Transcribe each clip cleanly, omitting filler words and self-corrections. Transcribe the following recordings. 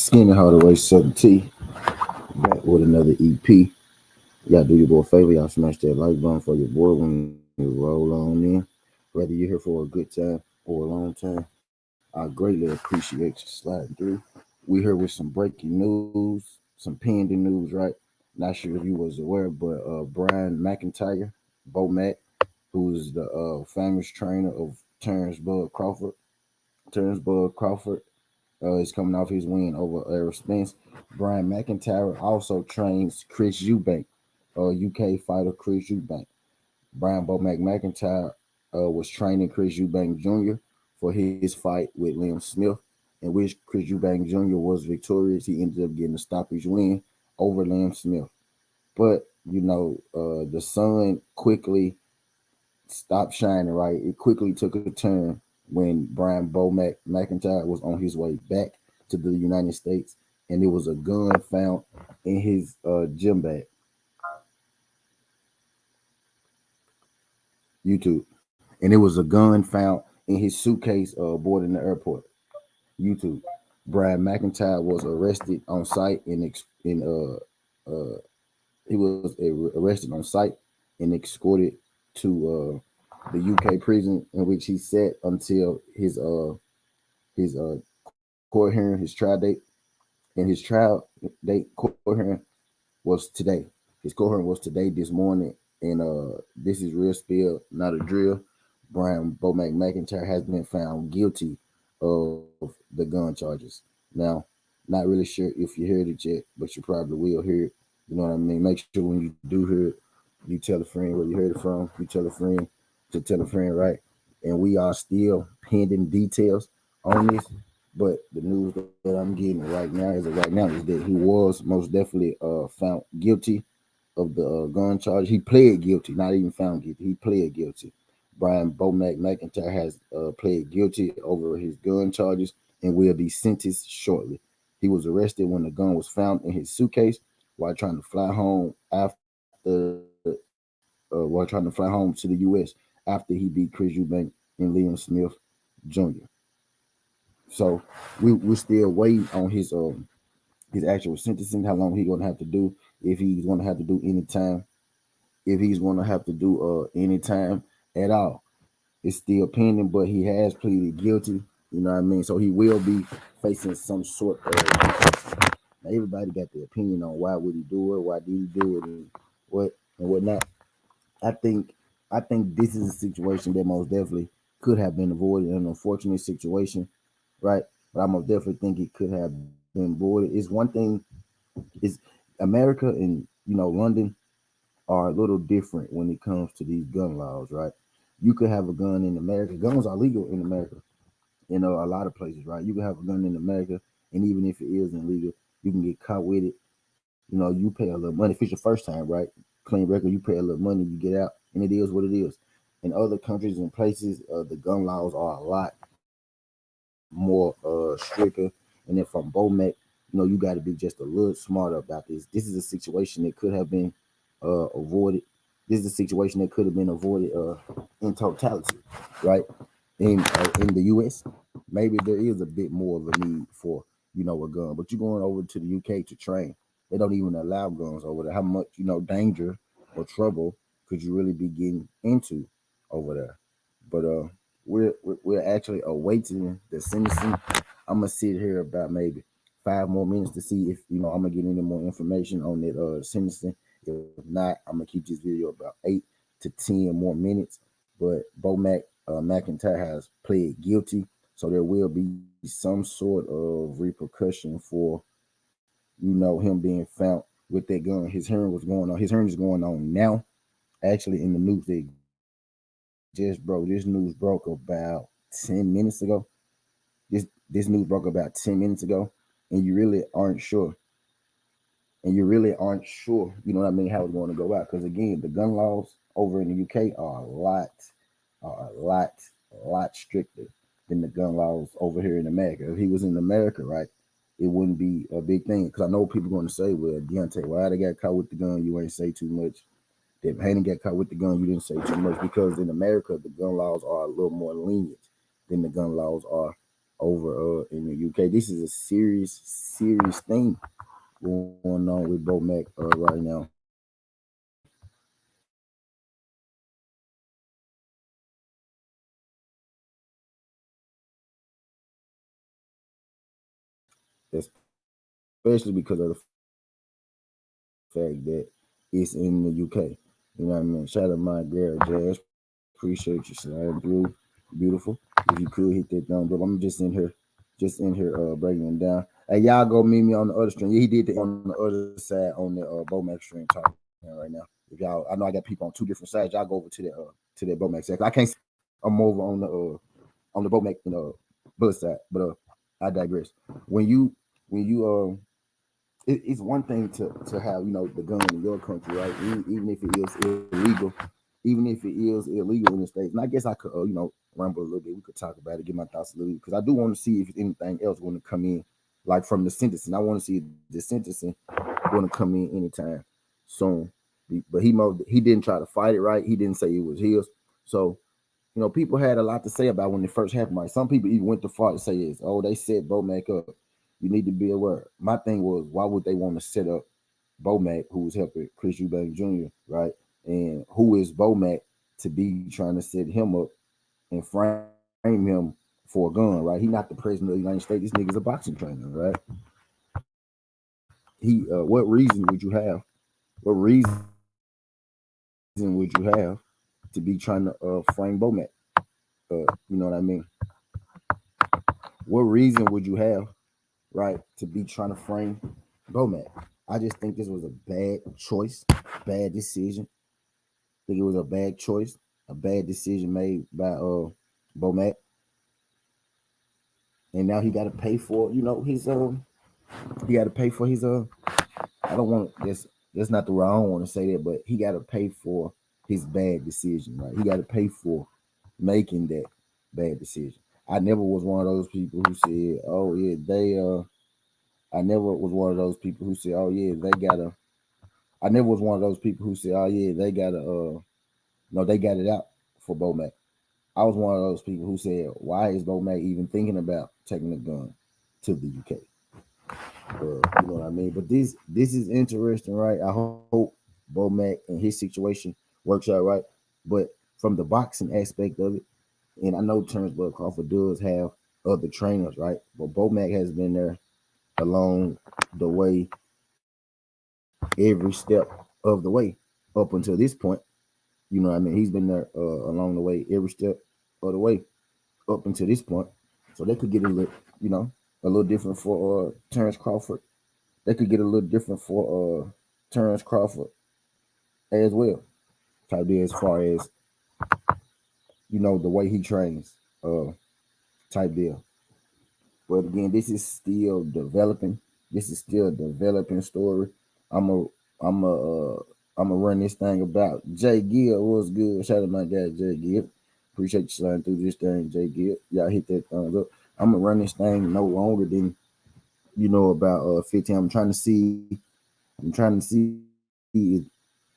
Skinny Hardaway 7T back with another EP. Y'all do your boy a favor, y'all smash that like button for your boy when you roll on in. Whether you're here for a good time or a long time, I greatly appreciate you sliding through. We here with some breaking news, some pending news, right? Not sure if you was aware, but Brian McIntyre, Bomac, who's the famous trainer of Terrence Bud Crawford, is coming off his win over Errol Spence. Brian McIntyre also trains Chris Eubank, UK fighter Chris Eubank. Brian Bomac McIntyre was training Chris Eubank Jr. for his fight with Liam Smith, in which Chris Eubank Jr. was victorious. He ended up getting a stoppage win over Liam Smith. But, the sun quickly stopped shining, right? It quickly took a turn when Brian Bomac McIntyre was on his way back to the United States, and there was a gun found in his gym bag. YouTube, and it was a gun found in his suitcase aboard in the airport. YouTube. Brian McIntyre was arrested on site he was arrested on site and escorted to the UK prison in which he sat until his court hearing, his trial date, and his trial date court hearing was today. His court hearing was today, this morning, and this is real spill, not a drill. Brian Bomac McIntyre has been found guilty of the gun charges. Now, not really sure if you heard it yet, but you probably will hear it. You know what I mean? Make sure when you do hear it, you tell a friend where you heard it from. You tell a friend to tell a friend, right? And we are still pending details on this. But the news that I'm getting right now is that he was most definitely found guilty of the gun charge. He pled guilty, not even found guilty. He pled guilty. Brian Bomac McIntyre has pled guilty over his gun charges and will be sentenced shortly. He was arrested when the gun was found in his suitcase while trying to fly home while trying to fly home to the U.S. after he beat Chris Eubank and Liam Smith Jr. So we're still waiting on his actual sentencing, how long he's gonna have to do, if he's gonna have to do any time, if he's gonna have to do any time at all. It's still pending, but he has pleaded guilty. You know what I mean? So he will be facing some sort of. Now everybody got their opinion on why would he do it, why did he do it, and whatnot. I think I think this is a situation that most definitely could have been avoided. An unfortunate situation, right? But I most definitely think it could have been avoided. It's one thing is America and London are a little different when it comes to these gun laws, right? You could have a gun in America. Guns are legal in America, a lot of places, right? You can have a gun in America, and even if it is illegal, you can get caught with it. You pay a little money if it's your first time, right? Clean record, you pay a little money, you get out, and it is what it is. In other countries and places, the gun laws are a lot more stricter. And then from Bomac, you got to be just a little smarter about this. This is a situation that could have been avoided. This is a situation that could have been avoided in totality, right? In the U.S., maybe there is a bit more of a need for a gun, but you're going over to the UK to train. They don't even allow guns over there. How much danger or trouble could you really be getting into over there? But we're actually awaiting the sentencing. I'm gonna sit here about maybe 5 more minutes to see if I'm gonna get any more information on that sentencing. If not, I'm gonna keep this video about 8 to 10 more minutes. But Bomac McIntyre has pled guilty, so there will be some sort of repercussion for him being found with that gun. His hearing was going on. His hearing is going on now. Actually, in the news that just broke. This news broke about 10 minutes ago. This news broke about 10 minutes ago, and you really aren't sure, what I mean, how it's going to go out. Because again, the gun laws over in the UK are a lot stricter than the gun laws over here in America. If he was in America, right, it wouldn't be a big thing. Because I know people going to say, well, Deontay, why they got caught with the gun? You ain't say too much. That Haney got caught with the gun, you didn't say too much, because in America the gun laws are a little more lenient than the gun laws are over in the UK. This is a serious thing going on with Bomac right now. Especially because of the fact that it's in the UK. You know what I mean? Shout out my girl Jazz. Appreciate you sliding through. Beautiful. If you could hit that thumb, but I'm just in here breaking it down. Hey, y'all go meet me on the other stream. Yeah, he did it on the other side on the Bomac stream talking right now. If y'all, I know I got people on two different sides. Y'all go over to that Bomac side. I can't. I'm over on the Bomac bus side, but I digress. When you when you it's one thing to have the gun in your country, right? Even if it is illegal, even if it is illegal in the states. And I guess I could ramble a little bit. We could talk about it, get my thoughts a little, because I do want to see if anything else going to come in, like from the sentencing. I want to see if the sentencing going to come in anytime soon. But he didn't try to fight it, right? He didn't say it was his. So people had a lot to say about when it first happened. Right? Some people even went too far to say this. Oh, they set Bomac up. You need to be aware. My thing was, why would they want to set up Bomac, who was helping Chris Eubank Jr., right? And who is Bomac to be trying to set him up and frame him for a gun, right? He's not the president of the United States. This nigga's a boxing trainer, right? What reason would you have? What reason would you have to be trying to frame Bomac? You know what I mean? What reason would you have, right, to be trying to frame Bomac? I just think this was a bad choice, bad decision. I think it was a bad choice, a bad decision made by Bomac, and now he got to pay for his he got to pay for his I don't want that's not the way I don't want to say that, but he got to pay for his bad decision, right? He got to pay for making that bad decision. I never was one of those people who said, "Oh yeah, they." I never was one of those people who said, "Oh yeah, they gotta." I never was one of those people who said, "Oh yeah, they gotta." No, they got it out for Bomac. I was one of those people who said, "Why is Bomac even thinking about taking a gun to the UK?" You know what I mean? But this is interesting, right? I hope Bomac and his situation works out right. But from the boxing aspect of it, and I know Terrence Bud Crawford does have other trainers, right? But Bomac has been there along the way, every step of the way up until this point. You know what I mean? He's been there along the way, every step of the way up until this point. So they could get a little different for Terrence Crawford. They could get a little different for Terrence Crawford as well. Type deal as far as the way he trains. Type deal. But again, this is still developing. This is still a developing story. I'm a I'm a I'm gonna run this thing about Jay Gill. What's good? Shout out my guy Jay Gill. Appreciate you sliding through this thing, Jay Gill. Y'all hit that thumbs up. I'm gonna run this thing no longer than about 15. I'm trying to see if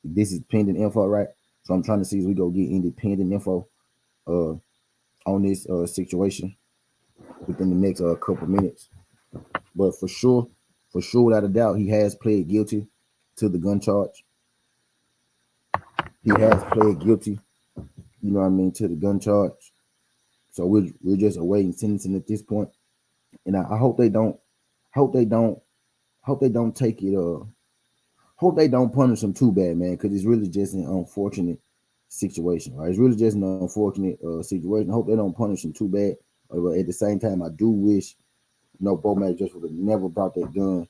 this is pending info, right? So I'm trying to see as we go get independent info uh on this situation within the next couple minutes. But for sure, without a doubt, he has pled guilty to the gun charge. He has pled guilty, what I mean, to the gun charge. So we're just awaiting sentencing at this point. And I hope they don't hope they don't hope they don't take it hope they don't punish him too bad, man, because it's really just an unfortunate situation, right? It's really just an unfortunate situation. I hope they don't punish him too bad. But at the same time, I do wish Bomac just would have never brought that gun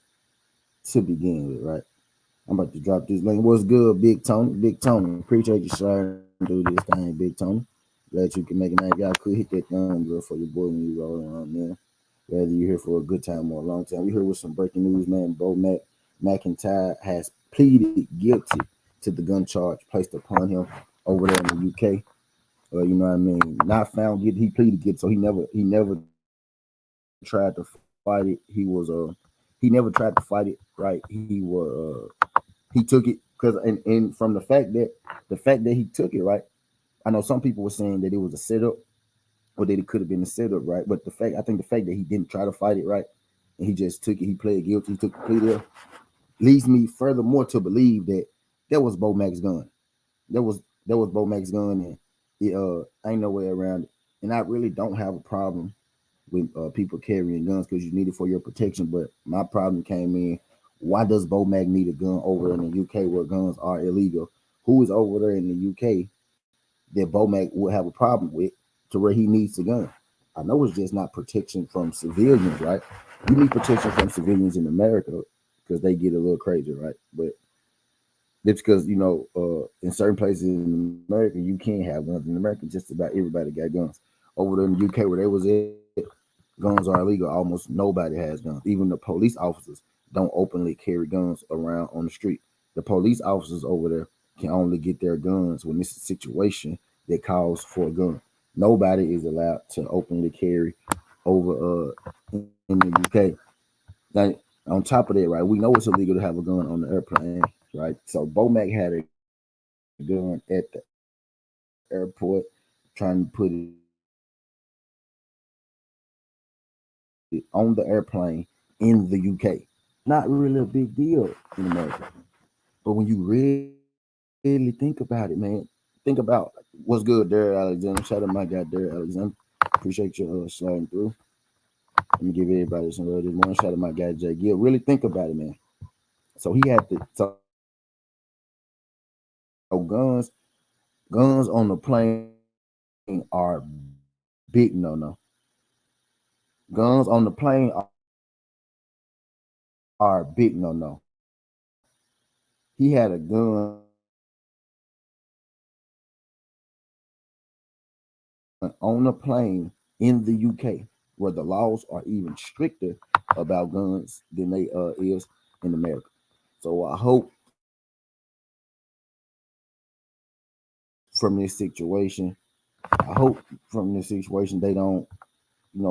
to begin with, right? I'm about to drop this link. What's good, Big Tony? Big Tony, appreciate you sharing through this thing, Big Tony. Glad you can make it. Now, y'all could hit that thumbs up for your boy when you rolling around there. Whether you're here for a good time or a long time. We heard with some breaking news, man. Bomac McIntyre has pleaded guilty to the gun charge placed upon him over there in the UK. You know what I mean? Not found guilty. He pleaded guilty, so he never tried to fight it. He never tried to fight it. Right? He took it because and from the fact that he took it, right. I know some people were saying that it was a setup. or that it could have been a setup, right? But I think the fact that he didn't try to fight it, right, and he just took it, he pled guilty, he took the plea there, leads me furthermore to believe that that was Bomac's gun. That was Bomac's gun, and ain't no way around it. And I really don't have a problem with people carrying guns because you need it for your protection. But my problem came in: why does Bomac need a gun over in the UK where guns are illegal? Who is over there in the UK that Bomac would have a problem with to where he needs a gun? I know it's just not protection from civilians, right? You need protection from civilians in America because they get a little crazy, right? But it's because in certain places in America you can't have guns. In America, just about everybody got guns. Over there in the UK where they was at, guns are illegal. Almost nobody has guns. Even the police officers don't openly carry guns around on the street. The police officers over there can only get their guns when it's a situation that calls for a gun. Nobody is allowed to openly carry over in the UK. Now, on top of that, right, we know it's illegal to have a gun on the airplane, right? So Bomac had a gun at the airport, trying to put it on the airplane in the UK. Not really a big deal in America. But when you really think about it, man, think about what's good, Derek Alexander. Shout out my guy, Derek Alexander. Appreciate you sliding through. Let me give everybody some love this morning. Shout out my guy, Jay Gill. Really think about it, man. So he had to. So guns on the plane are big no no. Guns on the plane are big no no. He had a gun on the plane in the UK, where the laws are even stricter about guns than they is in America. So I hope from this situation, they don't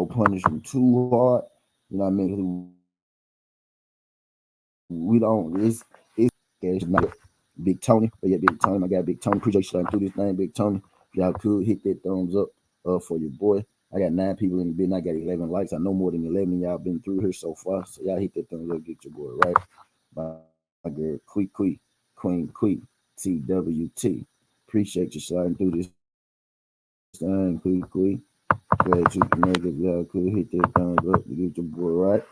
punish him too hard. You know what I mean? We don't. It's not Big Tony, but yeah, Big Tony, my guy, Big Tony. Appreciate you starting through this thing, Big Tony. If y'all could hit that thumbs up for your boy. I got 9 people in the bin. I got 11 likes. I know more than 11 y'all been through here so far. So y'all hit that thumbs up, get your boy right. My girl, Queen TWT. Appreciate you sliding through this thing, Quee. Glad you connected. Y'all could hit that thumbs up to get your boy right.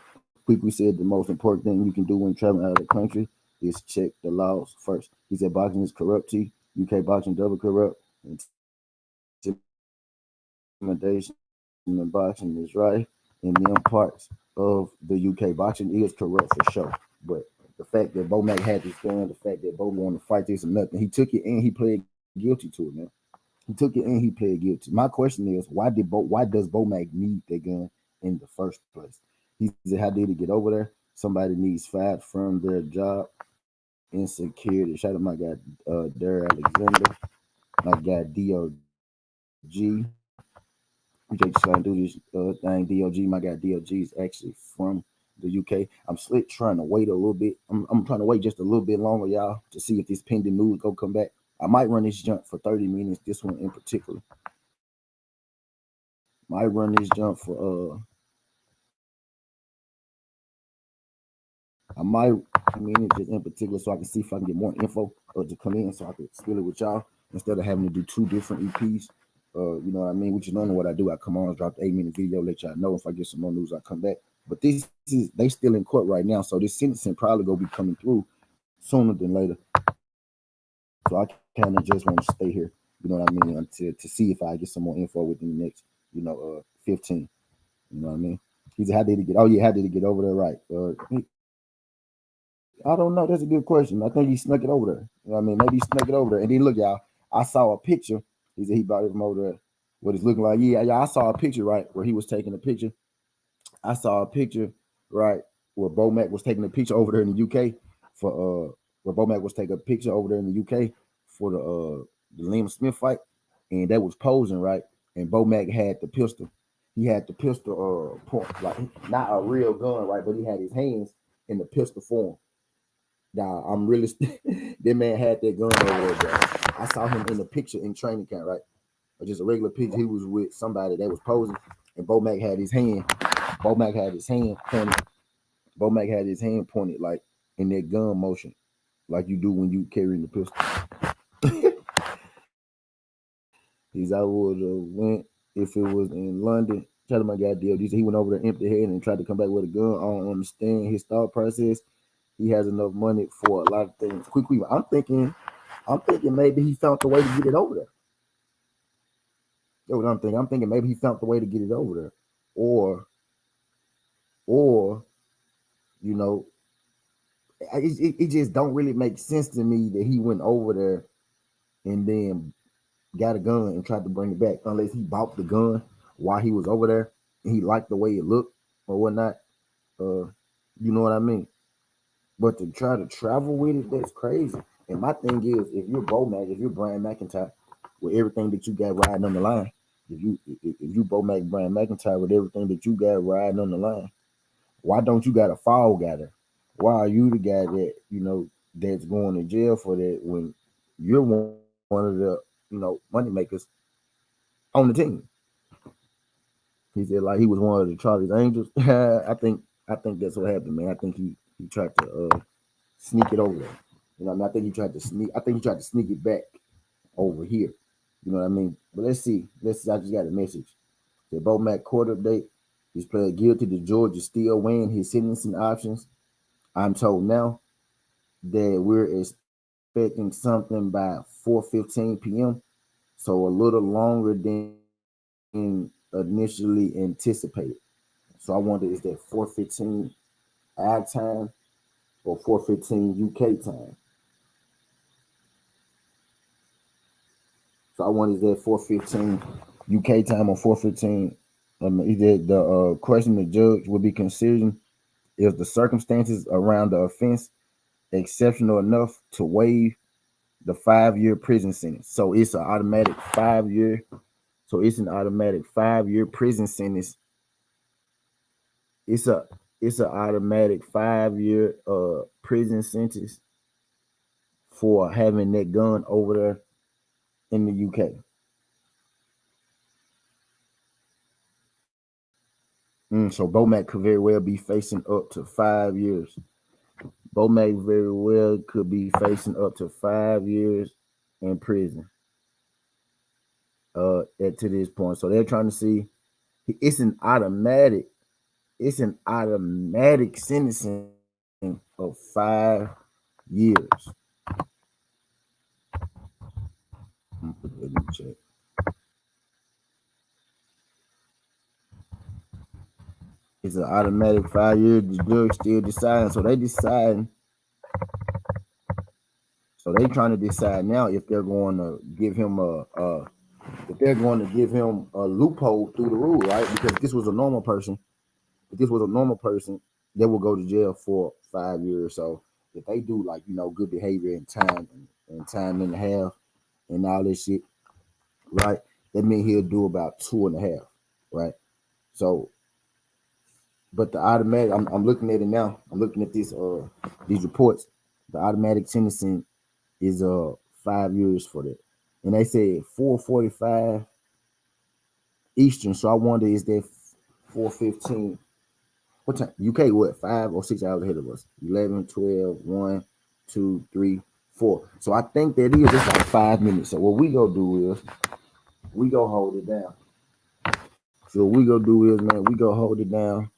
Quickly said the most important thing you can do when traveling out of the country is check the laws first. He said boxing is corrupt. UK boxing double corrupt. Intimidation in boxing is right. In them parts of the UK, boxing is corrupt for sure. But the fact that Bomac had this gun, the fact that Bo wanted to fight this and nothing, he took it and he pled guilty to it, man. He took it and he pled guilty. My question is, why does Bomac need that gun in the first place? He said, how did he get over there? Somebody needs fired from their job. Insecurity. Shout out my guy Derek Alexander, my guy DOG. We just trying to do this thing. DOG, my guy DOG is actually from the UK. I'm slick trying to wait a little bit. I'm trying to wait just a little bit longer, y'all, to see if this pending news go come back. I might run this jump for 30 minutes. This one in particular. Might run this jump for I might just in particular so I can see if I can get more info to come in so I can spill it with y'all instead of having to do 2 different EPs. You know what I mean? Which is normally what I do. I come on, drop the 8-minute video, let y'all know if I get some more news, I come back. But this is they still in court right now, so this sentencing probably gonna be coming through sooner than later. So I kind of just want to stay here, you know what I mean, until to see if I get some more info within the next, 15. You know what I mean? He said, how did he get? Oh yeah, how did he get over there? Right? I don't know. That's a good question. I think he snuck it over there. You know what I mean? Maybe he snuck it over there. And then look, y'all, I saw a picture. He said he brought it from over there. What it's looking like. Yeah, I saw a picture, right, where he was taking a picture. I saw a picture, right, where Bomac was taking a picture over there in the UK for where Bomac was taking a picture over there in the UK for the Liam Smith fight. And that was posing, right? And Bomac had the pistol. He had the pistol point, like not a real gun, right? But he had his hands in the pistol form. Nah, I'm really that man had that gun over there, bro. I saw him in the picture in training camp, right? or just a regular picture. He was with somebody that was posing, and Bomac had his hand. Bomac had his hand pointed. Bomac had his hand pointed like in that gun motion, like you do when you carrying the pistol. He's I would have went if it was in London. Tell him I got deal. He went over there empty head and tried to come back with a gun. I don't understand his thought process. He has enough money for a lot of things. Quickly, I'm thinking maybe he found the way to get it over there. That's what I'm thinking. I'm thinking maybe he found the way to get it over there, or or you know, it just don't really make sense to me that he went over there and then got a gun and tried to bring it back, unless he bought the gun while he was over there and he liked the way it looked or whatnot. Uh, you know what I mean? But to try to travel with it, that's crazy. And my thing is, if you're Bomac, if you're Brian McIntyre, with everything that you got riding on the line, if you Bomac Brian McIntyre with everything that you got riding on the line, why don't you got a fall guy there? Why are you the guy that that's going to jail for that when you're one of the money makers on the team? He said like he was one of the Charlie's Angels. I think that's what happened, man. I think he tried to sneak it over there. You know, what I mean, I think he tried to sneak. I think he tried to sneak it back over here. You know what I mean? But let's see. Let's see. I just got a message. The Bomac court update. He's pled guilty to Georgia still weighing his sentencing options. I'm told now that we're expecting something by 4:15 p.m. So a little longer than initially anticipated. So I wonder, is that 4:15 our time or 4:15 UK time? So I wonder, is that 4:15 UK time or 4:15? Either the question the judge will be considering is the circumstances around the offense exceptional enough to waive the 5 year prison sentence. So it's an automatic 5 year. So it's an automatic 5 year prison sentence. It's a it's an automatic 5 year prison sentence for having that gun over there in the UK. So Bomac could very well be facing up to 5 years. Bomac very well could be facing up to 5 years in prison. To this point, so they're trying to see. It's an automatic. It's an automatic sentencing of 5 years. Let me check. It's an automatic 5 years. The judge still deciding. So they deciding. So they trying to decide now if they're going to give him a loophole through the rule, right? Because if this was a normal person, they will go to jail for 5 years. So if they do like good behavior and time and a half and all this shit, right? That means he'll do about 2.5, right? So, but the automatic, I'm looking at it now. I'm looking at these reports. The automatic sentencing is 5 years for that, and they said 4:45 Eastern. So I wonder, is that 4:15? What time? UK what? 5 or 6 hours ahead of us. 11, 12, 1, 2, 3, 4. So I think that is just like 5 minutes. So what we gonna do is we gonna hold it down. So what we gonna do is, man, we gonna hold it down.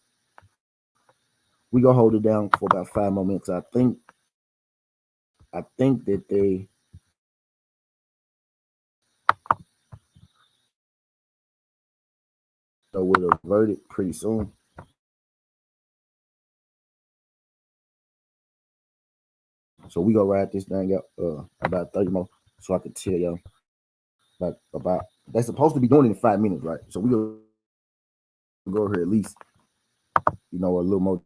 We gonna hold it down for about 5 more minutes. I think that they with a verdict pretty soon. So we gonna ride this thing up about 30 more, so I can tell y'all about they're supposed to be doing it in 5 minutes, right? So we gonna go here at least a little more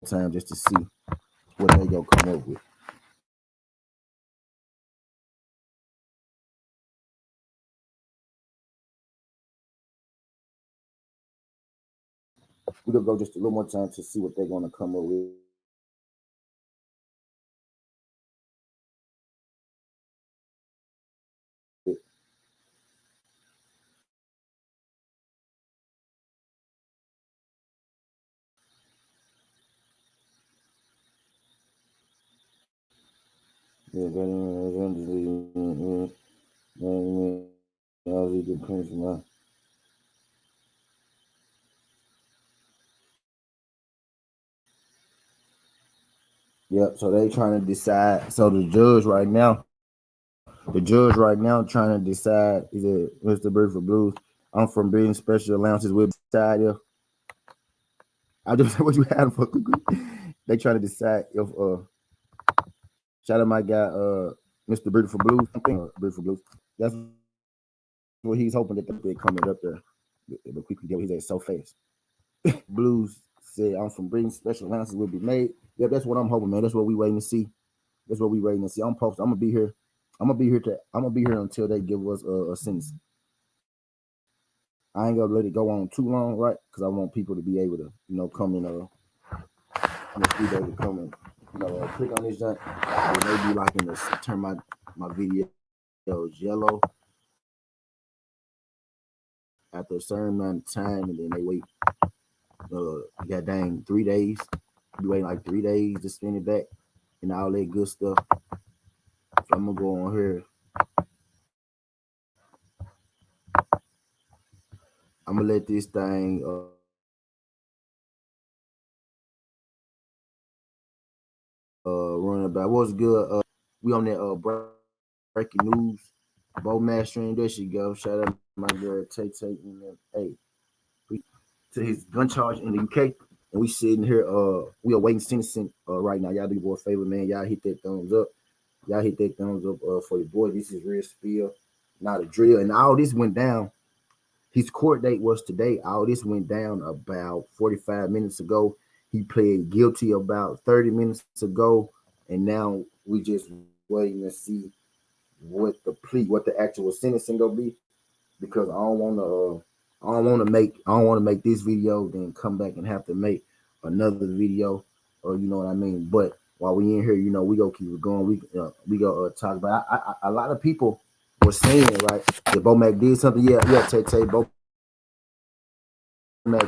time just to see what they gonna come up with. We gonna go just a little more time to see what they're gonna come up with. Yep. So they trying to decide. So the judge right now trying to decide. Is it Mr. Bird for Blues? I'm from being special allowances with side. Yeah. I just what you had for. They trying to decide if shout out my guy Mr. Beautiful Blues. Beautiful Blues. That's what he's hoping that they coming up there. But quickly get he's at so fast. Blues said I'm from Britain. Special allowances will be made. Yeah, that's what I'm hoping, man. That's what we waiting to see. That's what we waiting to see. I'm posted. I'm gonna be here. I'm gonna be here until they give us a sentence. I ain't gonna let it go on too long, right? Because I want people to be able to, come in, be able to come and, click on this junk. They be like in the turn my videos yellow after a certain amount of time, and then they wait. God dang, 3 days. You wait like 3 days to spin it back and all that good stuff. So I'm gonna go on here. I'm gonna let this thing run about. What's good? We on that breaking news. Bomac stream. There she go. Shout out my girl Tay Tay. Hey, to his gun charge in the UK. And we sitting here, we are waiting sentencing right now. Y'all do boy a favor, man. Y'all hit that thumbs up. Y'all hit that thumbs up for your boy. This is real spill, not a drill. And all this went down. His court date was today. All this went down about 45 minutes ago. He pled guilty about 30 minutes ago. And now we just waiting to see what the actual sentencing gonna be. Because I don't want to make this video, then come back and have to make another video, or you know what I mean. But while we in here, we go keep it going. We go talk about. A lot of people were saying right that Bomac did something. Yeah, Tay Bomac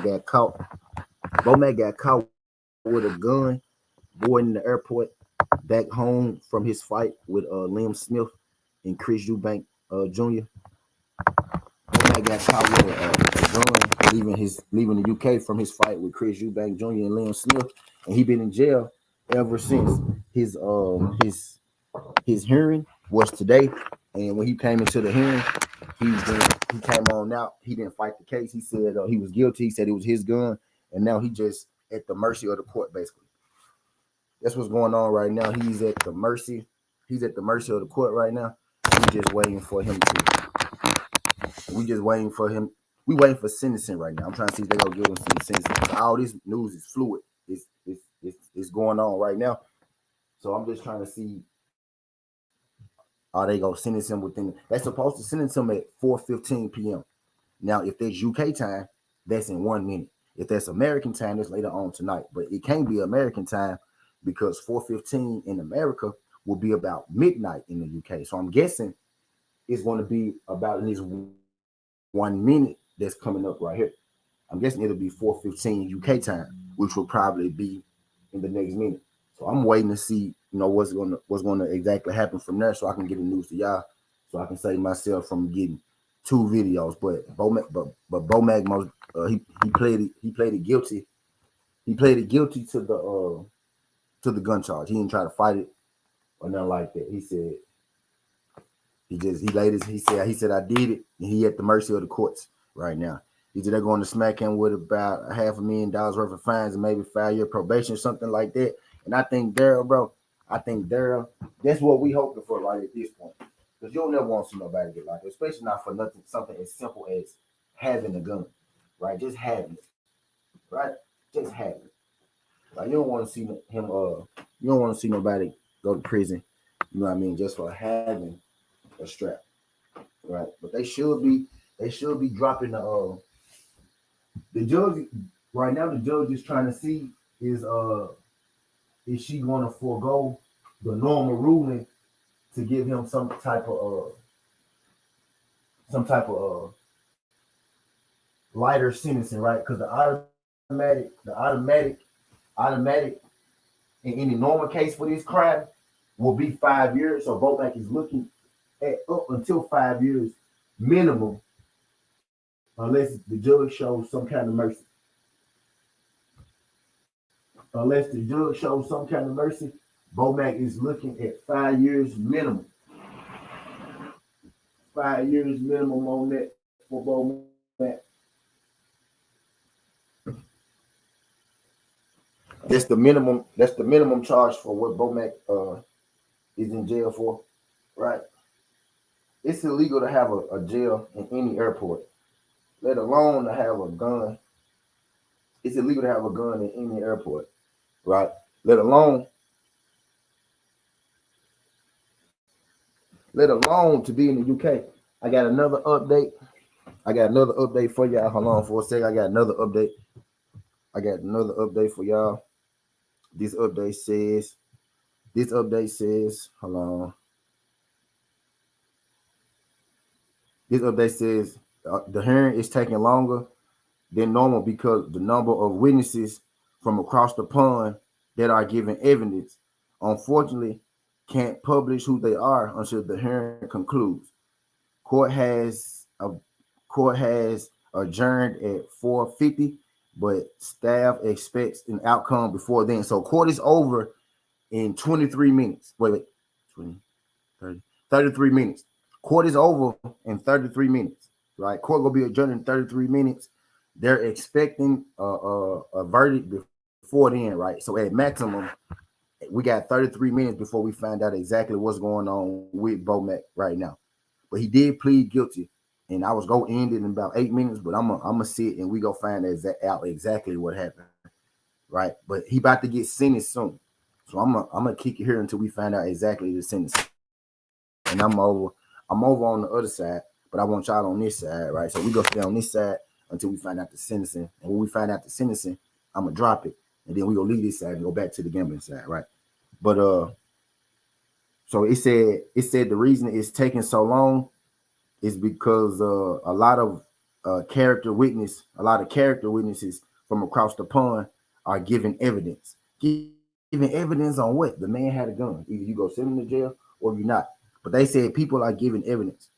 got caught. Bomac got caught with a gun, boarding the airport back home from his fight with Liam Smith and Chris Eubank Jr. Bomac got caught with a gun, leaving the UK from his fight with Chris Eubank Jr. and Liam Smith, and he been in jail ever since. His hearing was today, and when he came into the hearing, he came on out. He didn't fight the case. He said he was guilty. He said it was his gun, and now he just at the mercy of the court. Basically, that's what's going on right now. He's at the mercy. He's at the mercy of the court right now. We just waiting for him to. We just waiting for him. We waiting for sentencing right now. I'm trying to see if they gonna give him some sentencing. All this news is fluid. It's going on right now. So I'm just trying to see, are they gonna sentence him within? They're supposed to sentence him at 4:15 p.m. Now, if that's UK time, that's in 1 minute. If that's American time, that's later on tonight. But it can't be American time because 4:15 in America will be about midnight in the UK. So I'm guessing it's going to be about in this 1 minute that's coming up right here. I'm guessing it'll be 4:15 UK time, which will probably be in the next minute. So I'm waiting to see, what's gonna exactly happen from there, so I can get the news to y'all, so I can save myself from getting two videos. But Bomac he played it guilty. He played it guilty to the gun charge. He didn't try to fight it or nothing like that. He said he said I did it, and he at the mercy of the courts right now. Either they're going to smack him with about $500,000 worth of fines and maybe 5-year probation, something like that. And I think Daryl, bro, that's what we hoping for right at this point. Because you'll never want to see nobody get locked, especially not for nothing, something as simple as having a gun, right? Just having it, right? Just having it. Like you don't want to see him. You don't want to see nobody go to prison. You know what I mean? Just for having a strap, right? But they should be dropping the judge right now. The judge is trying to see is is she going to forego the normal ruling to give him some type of lighter sentencing, right? Because the automatic in any normal case for this crime, will be 5 years. So Bomac is looking at up until 5 years minimum, unless the judge shows some kind of mercy. Unless the judge shows some kind of mercy, Bomac is looking at 5 years minimum. 5 years minimum on that for Bomac. That's the minimum. That's the minimum charge for what Bomac is in jail for, right? It's illegal to have a jail in any airport, let alone to have a gun. It's illegal to have a gun in any airport, right? Let alone, let alone to be in the UK. I got another update. I got another update for y'all. Hold on for a second. I got another update. I got another update for y'all. This update says. This update says. Hold on. This update says the hearing is taking longer than normal because the number of witnesses from across the pond that are giving evidence, unfortunately, can't publish who they are until the hearing concludes. Court has a court has adjourned at 4:50, but staff expects an outcome before then. So court is over in 23 minutes. Wait, 20, 30, 33 minutes. Court is over in 33 minutes. Right? Court will be adjourned in 33 minutes. They're expecting a verdict before then, right? So at maximum, we got 33 minutes before we find out exactly what's going on with Bomac right now. But he did plead guilty, and I was gonna end it in about 8 minutes, but I'm gonna sit and we go find out exactly what happened, right? But he about to get sentenced soon, so I'm gonna kick it here until we find out exactly the sentence. And I'm over on the other side, but I want y'all on this side, right? So we go stay on this side until we find out the sentencing, and when we find out the sentencing, I'm gonna drop it, and then we gonna leave this side and go back to the gambling side, right? But so it said the reason it's taking so long is because a lot of character witnesses from across the pond are giving evidence. Giving evidence on what? The man had a gun. Either you go send him to jail or you're not. But they said people are giving evidence.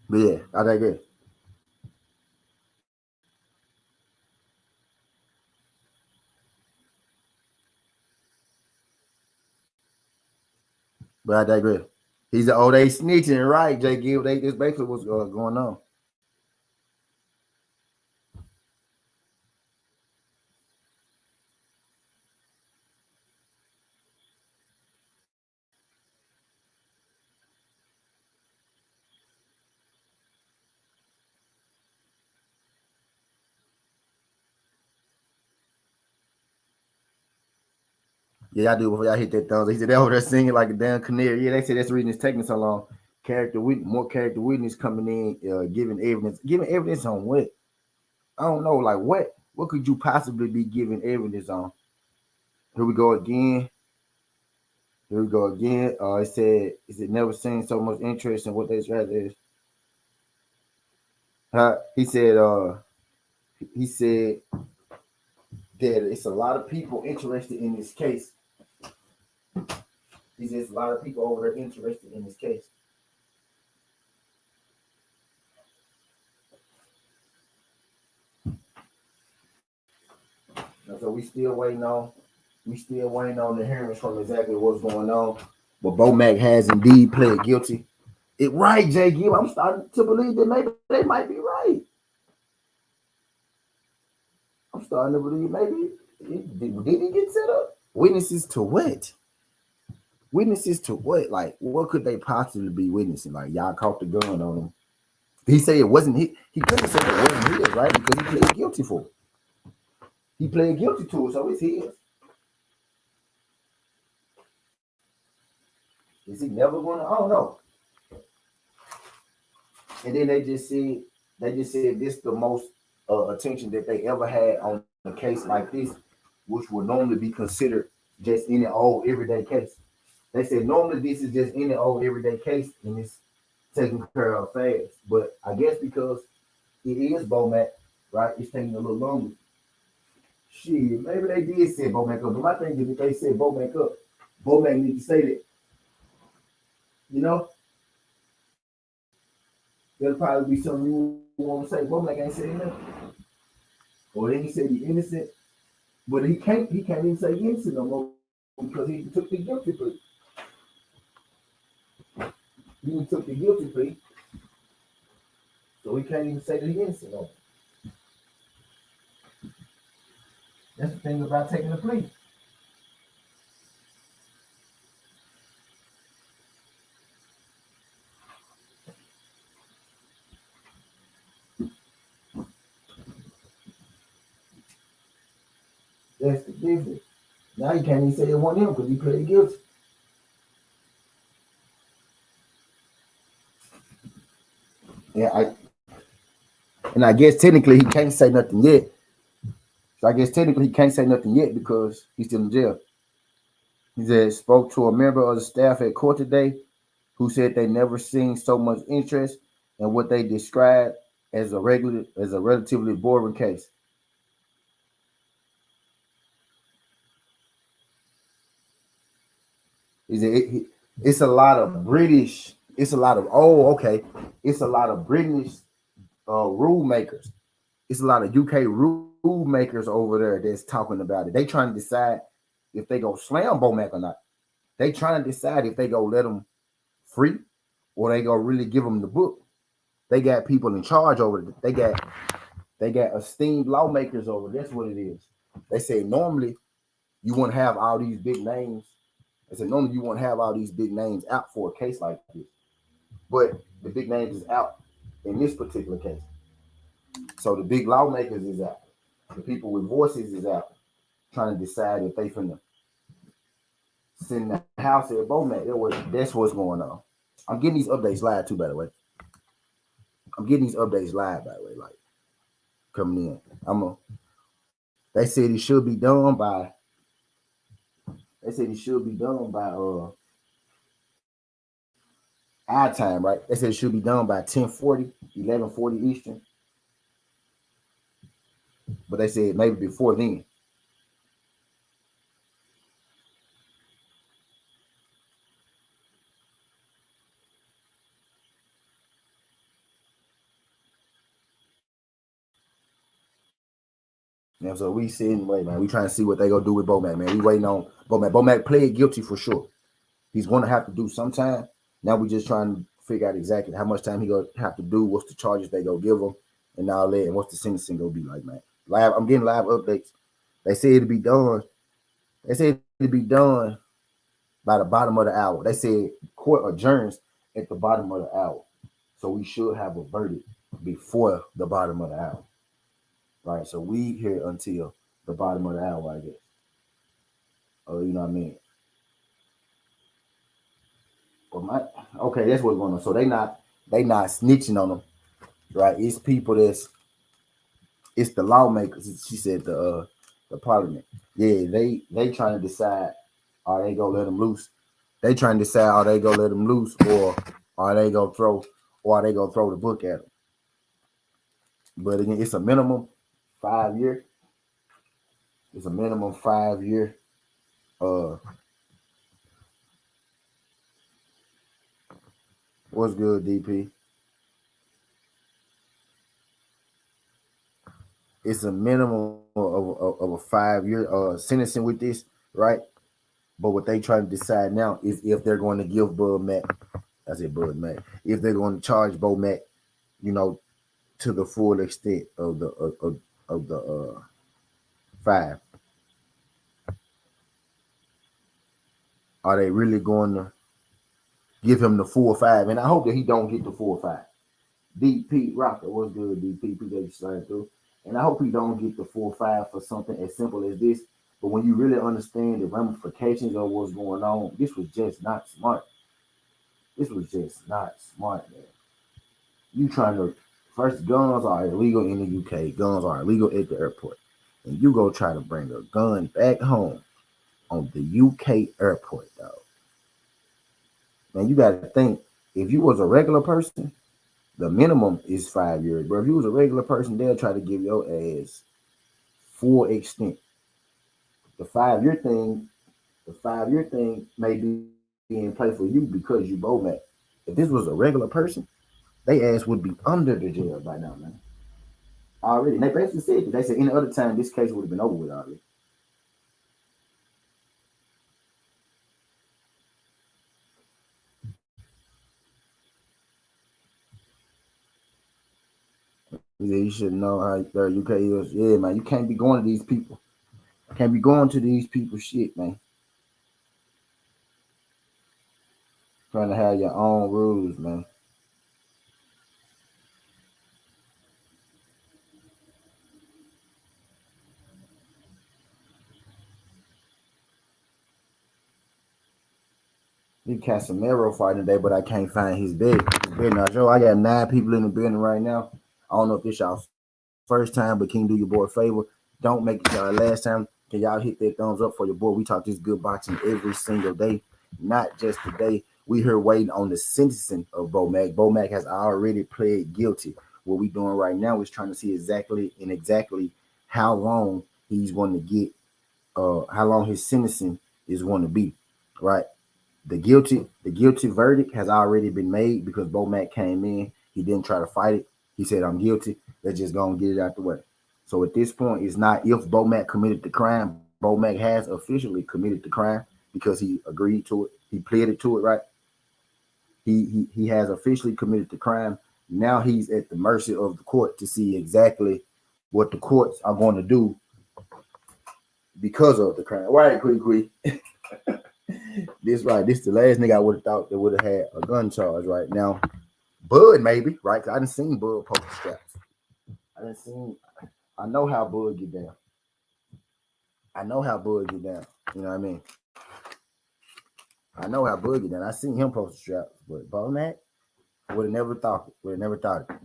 But yeah, I digress. But I digress. He's the old age snitching, right? Jay Gill. That's basically what's going on. Yeah, I do before y'all hit that thumbs. He said they over there singing like a damn canary. Yeah, they said that's the reason it's taking so long. More character witness coming in, giving evidence. Giving evidence on what? I don't know. Like what? What could you possibly be giving evidence on? Here we go again. Here we go again. It said never seen so much interest in what they rather is. He said that it's a lot of people interested in this case. He says a lot of people over there interested in this case. And so we still waiting on the hearings from exactly what's going on. But Bomac has indeed pled guilty. It right, Jay Gill. I'm starting to believe that maybe they might be right. I'm starting to believe maybe did he get set up? Witnesses to what? Witnesses to what? Like, what could they possibly be witnessing? Like, y'all caught the gun on him. He said it wasn't he couldn't say it wasn't his, right? Because he pled guilty for it. He pled guilty to it, so it's his. Is he never gonna? I don't know. And then they just said this the most attention that they ever had on a case like this, which would normally be considered just any old everyday case. They said normally this is just any old everyday case and it's taken care of fast. But I guess because it is Bomac, right? It's taking a little longer. Shit, maybe they did set Bomac up. But my thing is if they set Bomac up, Bomac need to say that. You know, there'll probably be something you want to say. Bomac ain't saying nothing. Or then he said he's innocent. But he can't even say innocent no more because he took the guilty plea. He took the guilty plea. So he can't even say that he's innocent no more. That's the thing about taking a plea. That's the difference. Now he can't even say it wasn't him because he pleaded guilty. Yeah, I guess technically he can't say nothing yet. So I guess technically he can't say nothing yet because he's still in jail. He said spoke to a member of the staff at court today who said they never seen so much interest in what they described as a relatively boring case. Is it's a lot of British. It's a lot of okay. It's a lot of British rule makers. It's a lot of UK rule makers over there that's talking about it. They trying to decide if they go slam Bomac or not. They trying to decide if they go let them free or they go really give them the book. They got people in charge over it. They got esteemed lawmakers over. That's what it is. They say normally you wouldn't have all these big names. They said normally you wouldn't have all these big names out for a case like this, but the big names is out in this particular case. So the big lawmakers is out. The people with voices is out trying to decide if they finna send the house at Bomac. That's what's going on. I'm getting these updates live too, by the way. I'm getting these updates live, by the way, like coming in. They said it should be done by. They said it should be done by our time, right? They said it should be done by 10:40, 11:40 Eastern. But they said maybe before then. You know, so we sitting wait, man. We trying to see what they gonna do with Bomac, man. We waiting on Bomac. Bomac pled guilty for sure. He's gonna have to do some time. Now we just trying to figure out exactly how much time he gonna have to do, what's the charges they gonna give him, and all that, and what's the sentencing gonna be like, man. Live, I'm getting live updates. They say it'll be done. They say it'll be done by the bottom of the hour. They said court adjourns at the bottom of the hour. So we should have a verdict before the bottom of the hour. Right. So we here until the bottom of the hour, I guess. You know what I mean? But okay, that's what's going on. So they not snitching on them, right? It's people it's the lawmakers. She said the parliament. Yeah, they trying to decide are they gonna let them loose. They trying to decide are they gonna let them loose or are they gonna throw the book at them. But again, it's a minimum 5 year. It's a minimum 5 year. Uh, what's good, DP? It's a minimum of a 5 year sentencing with this, right? But what they trying to decide now is if they're going to give Bud Mac, I said Bud Mac, if they're going to charge Bomac, you know, to the full extent of the 5. Are they really going to give him the full 5? And I hope that he don't get the full 5. DP Rocker, what's good, DP? Appreciate you sliding through. And I hope you don't get the 4-5 for something as simple as this. But when you really understand the ramifications of what's going on, this was just not smart. This was just not smart, man. You trying to first, guns are illegal in the UK. Guns are illegal at the airport. And you go try to bring a gun back home on the UK airport, dog. Man, you gotta think, if you was a regular person, the minimum is 5 years. But if you was a regular person, they'll try to give your ass full extent. The 5 year thing, the 5 year thing may be in play for you because you Bomac. If this was a regular person, they ass would be under the jail by now, man. Already. And they basically said that. They said any other time this case would have been over with already. Yeah, you should know how their UK is. Yeah, man, you can't be going to these people. Can't be going to these people shit, man. Trying to have your own rules, man. Big Casemiro fighting today, but I can't find his bed. Now, Joe, I got 9 people in the building right now. I don't know if this y'all first time, but can you do your boy a favor? Don't make it y'all last time. Can y'all hit that thumbs up for your boy? We talk this good boxing every single day, not just today. We here waiting on the sentencing of Bomac. Bomac has already pled guilty. What we doing right now is trying to see exactly how long he's going to get, how long his sentencing is going to be, right? The guilty verdict has already been made because Bomac came in. He didn't try to fight it. He said, "I'm guilty. Let's just go and get it out the way." So at this point, it's not if Bomac committed the crime. Bomac has officially committed the crime because he agreed to it. He pleaded to it, right? He has officially committed the crime. Now he's at the mercy of the court to see exactly what the courts are going to do because of the crime. Right, quick. This right. This the last nigga I would have thought that would have had a gun charge right now. Bud maybe, right? 'Cause I didn't seen Bud post straps. I didn't seen. I know how Bud get down. I know how Bud get down. You know what I mean? I know how Bud get down. I seen him post straps, but Bonac would have never thought it. Would have never thought it.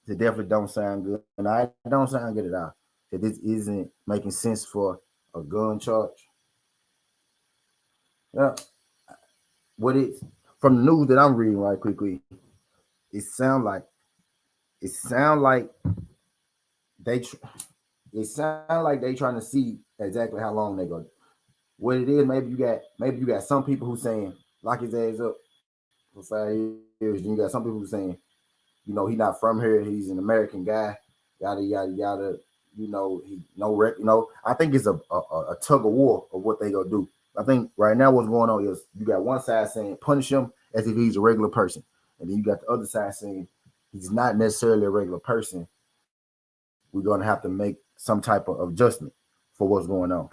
It definitely don't sound good, and I don't sound good at all. That this isn't making sense for a gun charge. Yeah, what it from the news that I'm reading right quickly, it sound like it sound like they tr- it sound like they trying to see exactly how long they go. What it is, maybe you got some people who saying lock his ass up for 5 years. And you got some people who saying, he not from here, he's an American guy, yada yada yada. He no rec. I think it's a tug of war of what they gonna do. I think right now what's going on is you got one side saying punish him as if he's a regular person, and then you got the other side saying he's not necessarily a regular person. We're gonna have to make some type of adjustment for what's going on.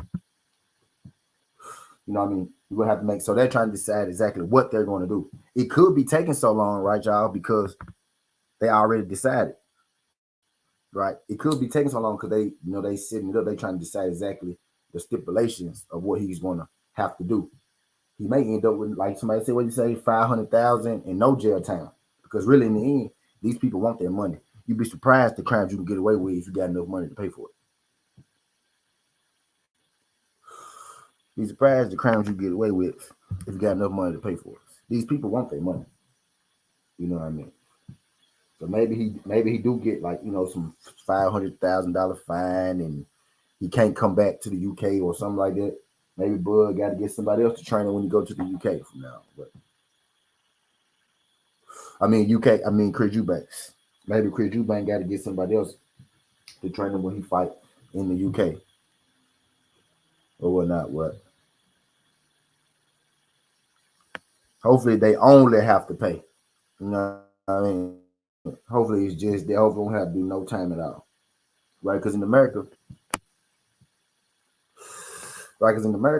You know what I mean? We're gonna have to make so they're trying to decide exactly what they're going to do. It could be taking so long, right, y'all, because they already decided, right? It could be taking so long because they sitting it up, they trying to decide exactly the stipulations of what he's gonna have to do. He may end up with like somebody said, what you say, 500,000 and no jail time. Because really in the end, these people want their money. You'd be surprised the crimes you can get away with if you got enough money to pay for it. Be surprised the crimes you get away with if you got enough money to pay for it. These people want their money. You know what I mean? So maybe he do get like some $500,000 fine and he can't come back to the UK or something like that. Maybe Bud got to get somebody else to train him when he go to the UK from now. But I mean UK. I mean Chris Eubanks. Maybe Chris Eubanks got to get somebody else to train him when he fight in the UK or whatnot. What? Hopefully they only have to pay. You know what I mean? Hopefully it's just they hopefully won't have to do no time at all. Right? Because in America,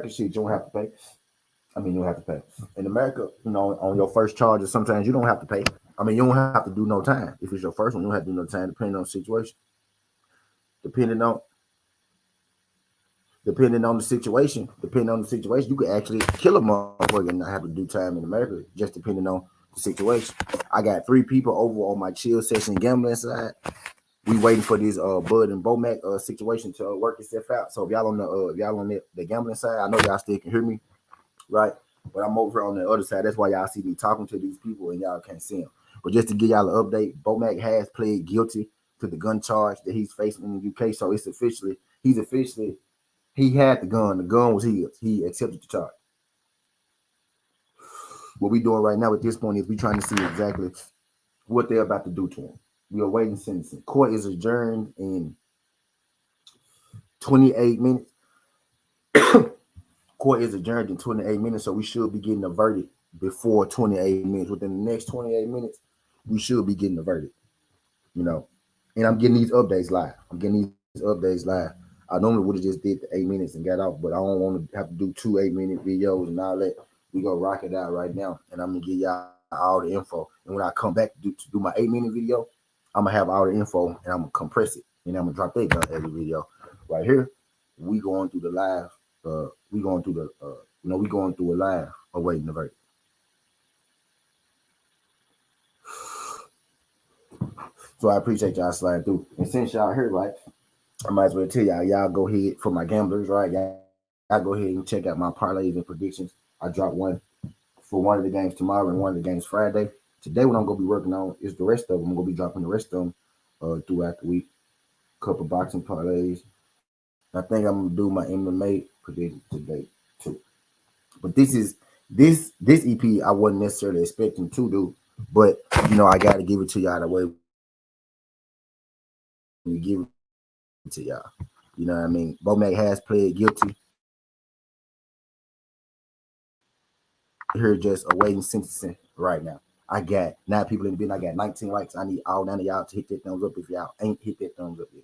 shit, you don't have to pay. I mean, you don't have to pay. In America, on your first charges, sometimes you don't have to pay. I mean, you don't have to do no time. If it's your first one, you don't have to do no time, depending on the situation. Depending on depending on the situation, you could actually kill a motherfucker and not have to do time in America, just depending on the situation. I got 3 people over on my chill session gambling side. We waiting for this Bud and Bomac situation to work itself out. So if y'all on the gambling side, I know y'all still can hear me, right? But I'm over on the other side. That's why y'all see me talking to these people and y'all can't see them. But just to give y'all an update, Bomac has pled guilty to the gun charge that he's facing in the UK. So he had the gun. The gun was his. He accepted the charge. What we doing right now at this point is we trying to see exactly what they're about to do to him. We are waiting sentencing. Court is adjourned in 28 minutes. Court is adjourned in 28 minutes, so we should be getting a verdict before 28 minutes. Within the next 28 minutes, we should be getting a verdict. You know, and I'm getting these updates live. I normally would have just did the 8 minutes and got off, but I don't want to have to do 2 8-minute videos and all that. We gonna rock it out right now, and I'm gonna give y'all all the info. And when I come back to do my 8-minute video, I'm gonna have all the info and I'm gonna compress it, and I'm gonna drop that gun every video. Right here, we going through the live. We going through the we going through a live awaiting the verdict. So I appreciate y'all sliding through. And since y'all here, right, I might as well tell y'all go ahead for my gamblers, right? Y'all go ahead and check out my parlays and predictions. I dropped one for one of the games tomorrow and one of the games Friday. Today, what I'm gonna be working on is the rest of them. I'm gonna be dropping the rest of them throughout the week. Couple boxing parlays. I think I'm gonna do my MMA prediction today too. But this EP I wasn't necessarily expecting to do, but I got to give it to y'all the way we give it to y'all. You know what I mean? Bomac has pled guilty. Here just awaiting sentencing right now. I got 9 people in the building. I got 19 likes. I need all 9 of y'all to hit that thumbs up if y'all ain't hit that thumbs up yet.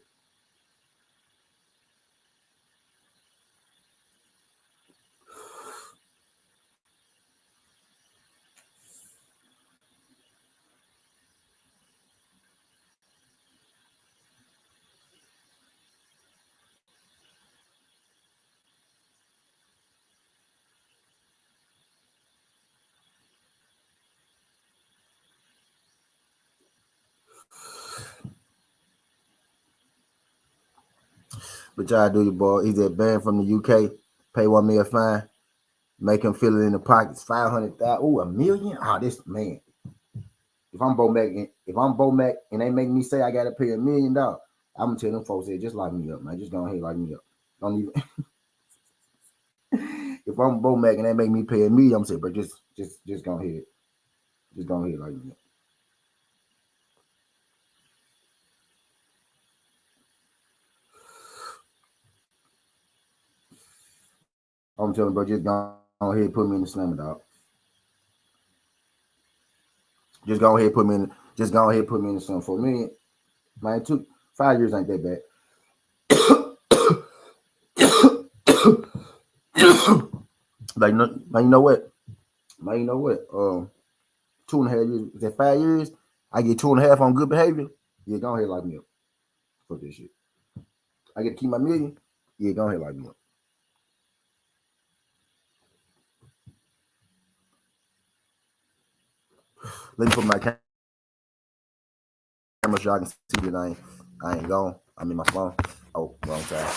But y'all do your boy. He's that band from the UK. Pay 1 million fine. Make him feel it in the pockets. 500,000. Ooh, a million. Oh, this man. If I'm Bomac and they make me say I gotta pay $1 million, I'm gonna tell them folks, hey, just lock me up, man. Just go ahead, lock me up. Don't even. If I'm Bomac and they make me pay $1 million, I'm gonna say, but just go ahead, lock me up. I'm telling, bro, just go ahead, put me in the slammer, dog. Just go ahead, put me in. Just go ahead, put me in the slammer for $1 million. Man, 5 years ain't that bad. Like, man, you know what? Man, you know what? 2.5 years. Is that 5 years? I get 2.5 on good behavior. Yeah, go ahead, lock me up. Fuck this shit. I get to keep my $1 million. Yeah, go ahead, lock me up. Let me put my camera so y'all can see that I ain't gone. I'm in my phone. Oh, wrong side.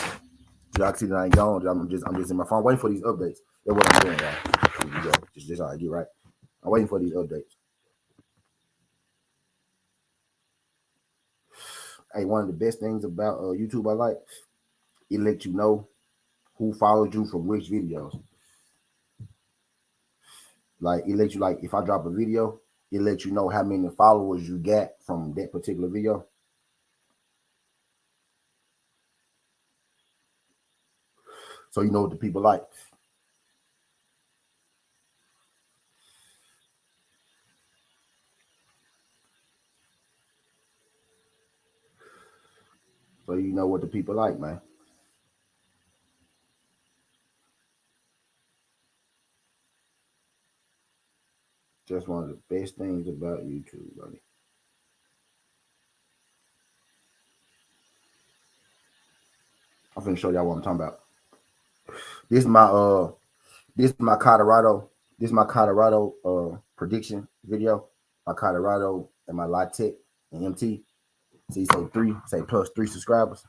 So y'all can see that I ain't gone. I'm just in my phone waiting for these updates. That's what I'm doing, y'all. Here we go. Just how I get right. I'm waiting for these updates. Hey, one of the best things about YouTube I like, it lets you know who followed you from which videos. Like it lets you if I drop a video, it lets you know how many followers you got from that particular video. So you know what the people like. So you know what the people like, man. That's one of the best things about YouTube, buddy. I'm finna show y'all what I'm talking about. This is my this is my Colorado. This is my Colorado prediction video. My Colorado and my La Tech and MT. See, say plus 3 subscribers.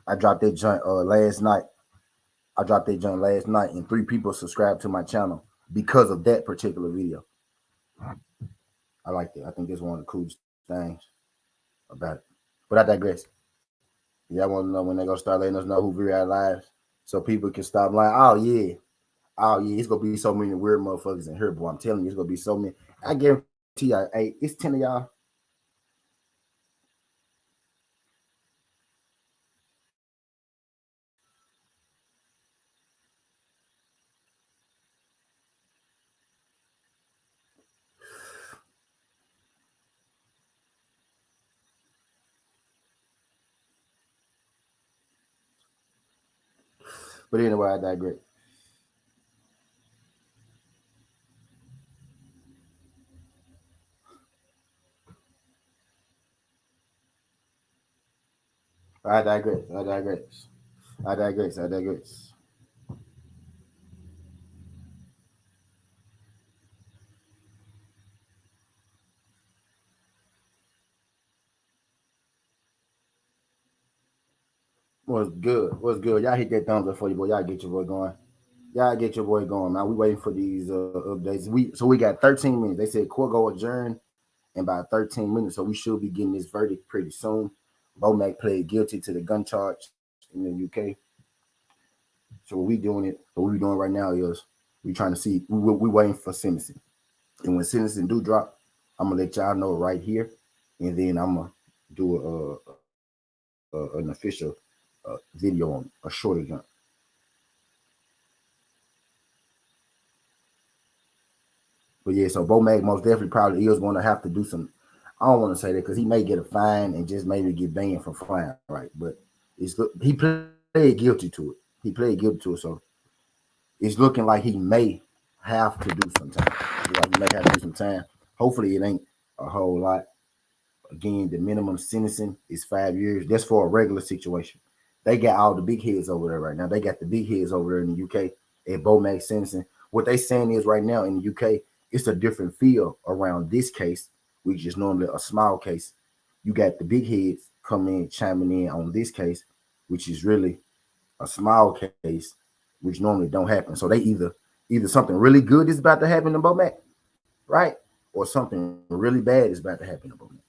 I dropped that joint last night. I dropped that joint last night, and 3 people subscribed to my channel because of that particular video. I like that. I think that's one of the coolest things about it. But I digress. Y'all want to know when they gonna start letting us know who we are live, so people can stop lying. Oh yeah, it's gonna be so many weird motherfuckers in here, boy. I'm telling you, it's gonna be so many. I guarantee y'all, hey, it's 10 of y'all. But anyway, I digress. I digress. I digress. I digress. I digress. What's good? What's good? Y'all hit that thumbs up for you, boy. Y'all get your boy going. Y'all get your boy going, man. We waiting for these updates. We got 13 minutes. They said court go adjourn in about 13 minutes, so we should be getting this verdict pretty soon. Bomac pled guilty to the gun charge in the UK. So what we doing right now is we trying to see. We waiting for sentencing, and when sentencing do drop, I'm gonna let y'all know right here, and then I'm gonna do an official video on a shorter jump. But yeah, so Bomac most definitely probably is going to have to do some. I don't want to say that because he may get a fine and just maybe get banned from flying, right? But he played guilty to it. He played guilty to it, so it's looking like he may have to do some time. Like he may have to do some time. Hopefully, it ain't a whole lot. Again, the minimum sentencing is 5 years. That's for a regular situation. They got all the big heads over there right now. They got the big heads over there in the UK at Bomac sentencing. What they saying is right now in the UK, it's a different feel around this case, which is normally a small case. You got the big heads coming in, chiming in on this case, which is really a small case, which normally don't happen. So they either something really good is about to happen to Bomac, right? Or something really bad is about to happen to Bomac.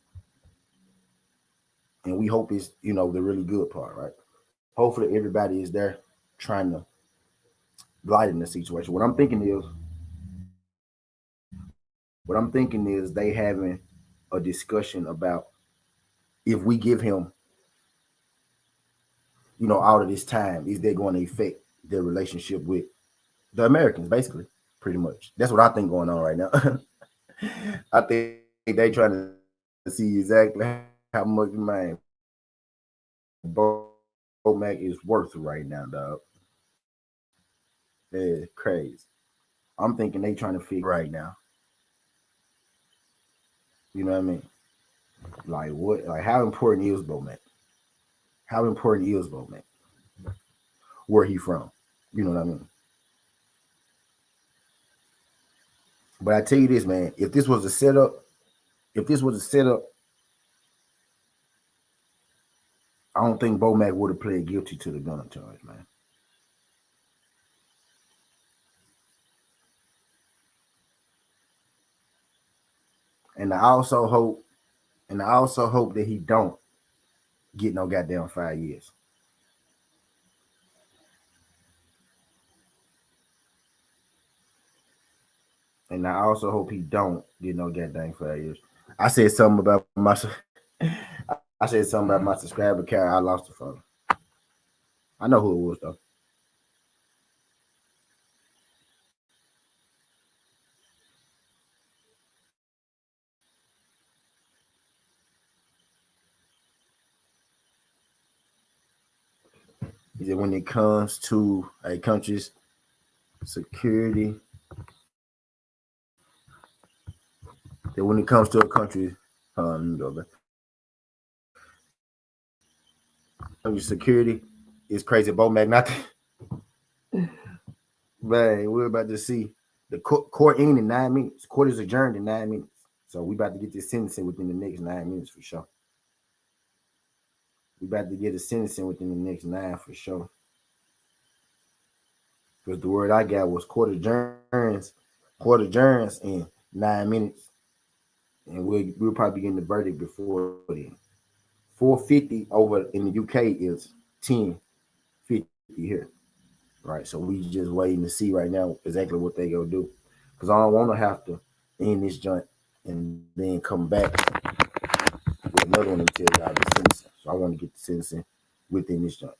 And we hope it's the really good part, right? Hopefully everybody is there trying to lighten the situation. What I'm thinking is they having a discussion about if we give him all of this time, is that going to affect their relationship with the Americans, basically, pretty much. That's what I think going on right now. I think they trying to see exactly how much Bomac is worth right now, dog. It's crazy. I'm thinking they trying to figure right now. You know what I mean? Like what? Like how important is Bomac? How important is Bomac? Where he from? You know what I mean? But I tell you this, man. If this was a setup, I don't think Bomac would have pled guilty to the gun charge, man. And I also hope that he don't get no goddamn 5 years. And I also hope he don't get no goddamn 5 years. I said something about my I said something about my subscriber count. I lost the phone. I know who it was though. He said when it comes to a country's security, that when it comes to a country, security is crazy. Bomac, not man. We're about to see the court end in 9 minutes. Court is adjourned in 9 minutes. So we about to get this sentencing within the next 9 minutes for sure. We about to get a sentencing within the next 9 for sure. Because the word I got was court adjourns in 9 minutes, and we'll probably be getting the verdict before then. 450 over in the UK is 1050 here, right? So we just waiting to see right now exactly what they gonna do, because I don't want to have to end this joint and then come back with another one until y'all get sentencing. So I want to get the sentencing within this joint.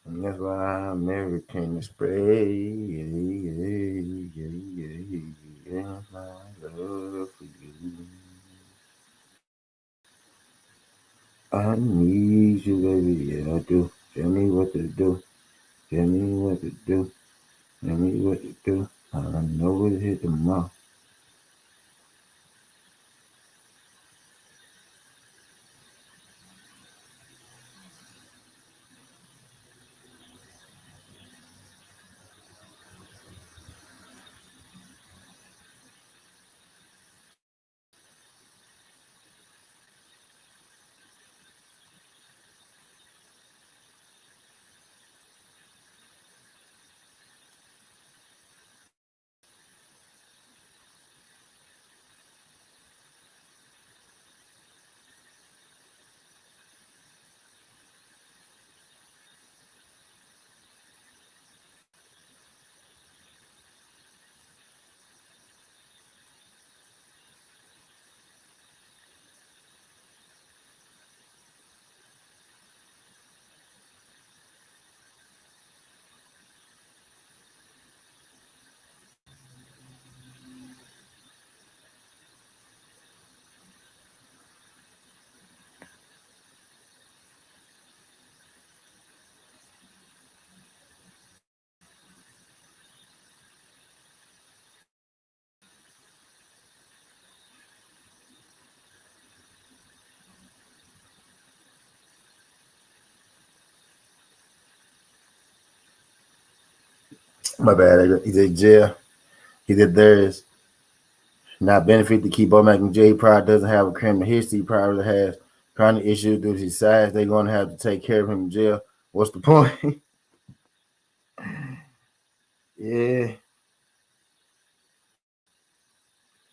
And that's why American spray. Yeah, yeah, yeah, yeah, my love for you. I need you, baby. Yeah, I do. Tell me what to do. Tell me what to do. Tell me what to do. I know it hit the mark. My bad. He's at jail. He's at theirs. Not benefit to keep Bomac in jail. Probably doesn't have a criminal history. Probably has chronic issues due to his size. They're going to have to take care of him in jail. What's the point? Yeah.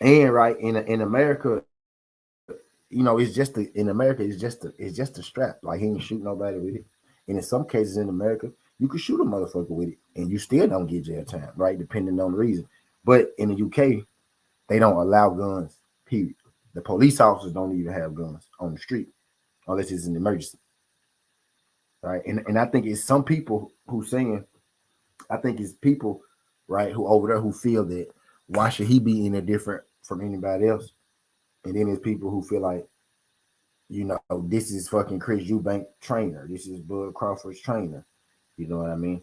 And right in America, it's just in America, it's just a strap. Like he ain't shoot nobody with it. And in some cases in America, you can shoot a motherfucker with it, and you still don't get jail time, right? Depending on the reason. But in the UK, they don't allow guns. Period. The police officers don't even have guns on the street unless it's an emergency, right? And I think it's some people who saying, I think it's people, right, who over there who feel that why should he be any different from anybody else? And then there's people who feel like, this is fucking Chris Eubank trainer. This is Bud Crawford's trainer. You know what I mean?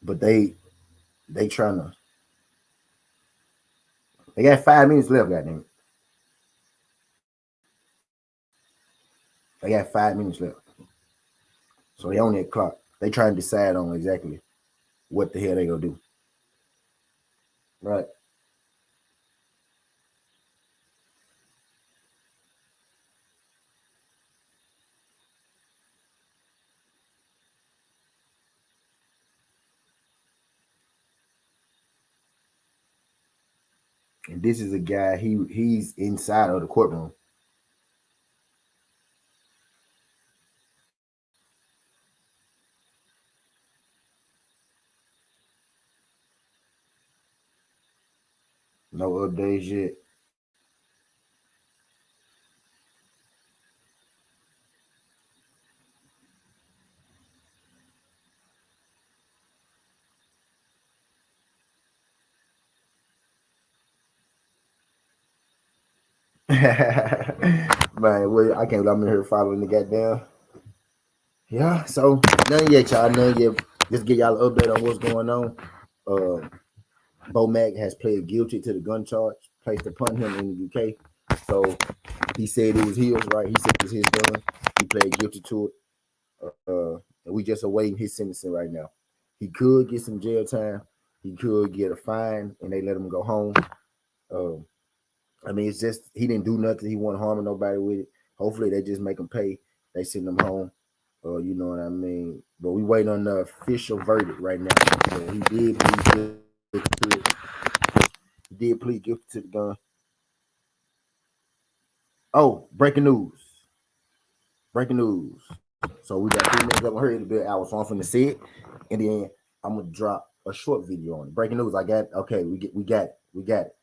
But they trying to. They got 5 minutes left, goddamn it. They got 5 minutes left. So they on that clock. They trying to decide on exactly what the hell they gonna do. Right. And this is a guy, he's inside of the courtroom. No updates yet. Man, well, I can't. I'm in here following the goddamn. Yeah. So none yet, y'all. None yet. Just get y'all an update on what's going on. Uh, Bomac has pled guilty to the gun charge placed upon him in the UK. So he said it was his, right? He said it was his gun. He pled guilty to it. And we just awaiting his sentencing right now. He could get some jail time. He could get a fine, and they let him go home. Uh, I mean, it's just he didn't do nothing. He wasn't harming nobody with it. Hopefully, they just make him pay. They send him home. You know what I mean? But we waiting on the official verdict right now. He did plead guilty to it. He did plead guilty to the gun. Oh, breaking news! Breaking news! So we got 3 minutes left. I heard it a bit hours, so I'm finna see it, and then I'm gonna drop a short video on it. Breaking news! I got okay. We got it.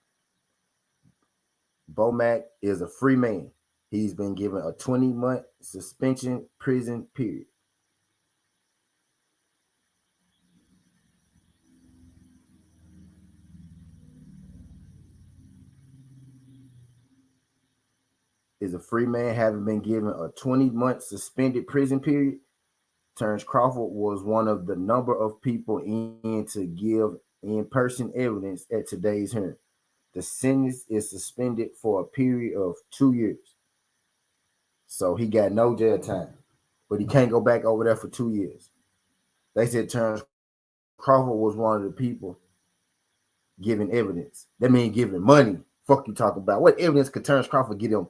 Bomac is a free man. He's been given a 20-month suspension prison period. Is a free man having been given a 20-month suspended prison period. Terrence Crawford was one of the number of people in to give in-person evidence at today's hearing. The sentence is suspended for a period of 2 years. So he got no jail time, but he can't go back over there for 2 years. They said Terrence Crawford was one of the people giving evidence. That means giving money. Fuck you talking about? What evidence could Terrence Crawford get him?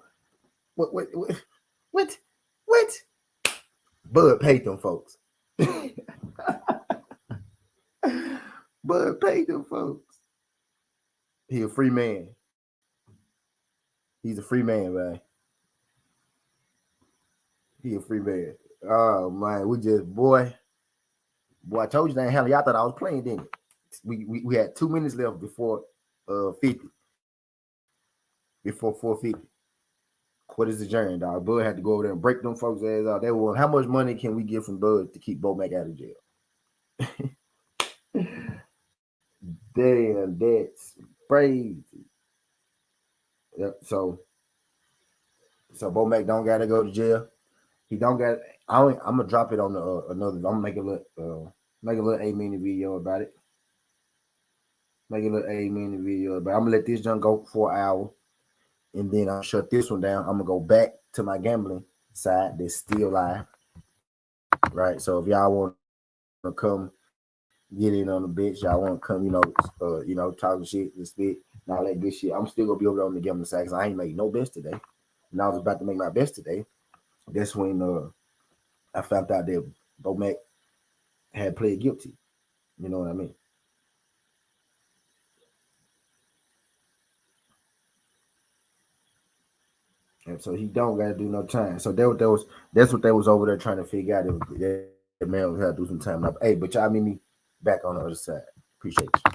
What? What? Bud paid them folks. Bud paid them folks. He a free man. He's a free man, man. He a free man. Oh man, we just boy. I told you that hell. Y'all thought I was playing, didn't it? We had 2 minutes left before 50. Before 450. What is the journey, dog? Bud had to go over there and break them folks' ass out. They were, how much money can we get from Bud to keep Bomac out of jail? Damn, that's crazy. Yep. So Bomac don't gotta go to jail. He don't got. I'm gonna drop it on the another. I'm gonna make a little 8 minute video about it. Make a little 8 minute video about it. I'm gonna let this junk go for an hour, and then I'll shut this one down. I'm gonna go back to my gambling side that's still live. Right. So if y'all want to come get in on the bitch, y'all want to come, talking shit, and spit, and all that good shit. I'm still gonna be over there on the gambling side because I ain't making no best today. And I was about to make my best today. That's when I found out that Bomac had pled guilty. You know what I mean? And so he don't got to do no time. So that's what they was over there trying to figure out. If that man was had to do some time. Hey, but y'all meet me back on the other side. Appreciate you.